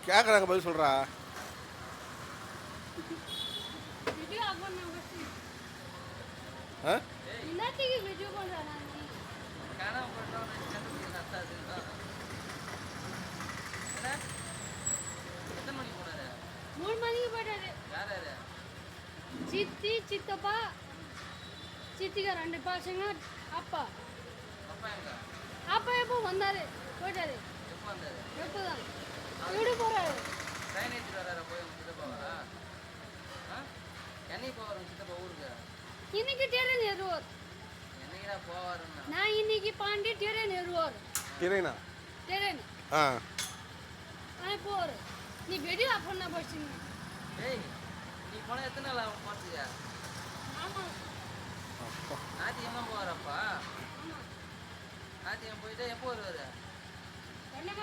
கேட்குறாங்க பதில் சொல்கிறா. ஆ சித்தி சித்தப்பா சித்திக்கு 2 பசங்க அப்பா அப்பா எப்போ வந்தாரு போயிட்டாரு எப்போதான் வீடு போறாரு இன்னைக்கு டேரன் ஏறுவார் நான் இன்னைக்கு பாண்டி டேரன் ஏறுவார் கிரேனா டேரன் ஆ போவார் நீ வெடி ஆஃப் பண்ண போச்சுங்க நீ போன எத்தனை நாள் ஆகும் பார்த்துக்க ஆமா ஞாயிற்றுக்கிழமை போவாரப்பா ஞாயிற்றுக்கிழமை போயிட்டு எப்போ வருவாரு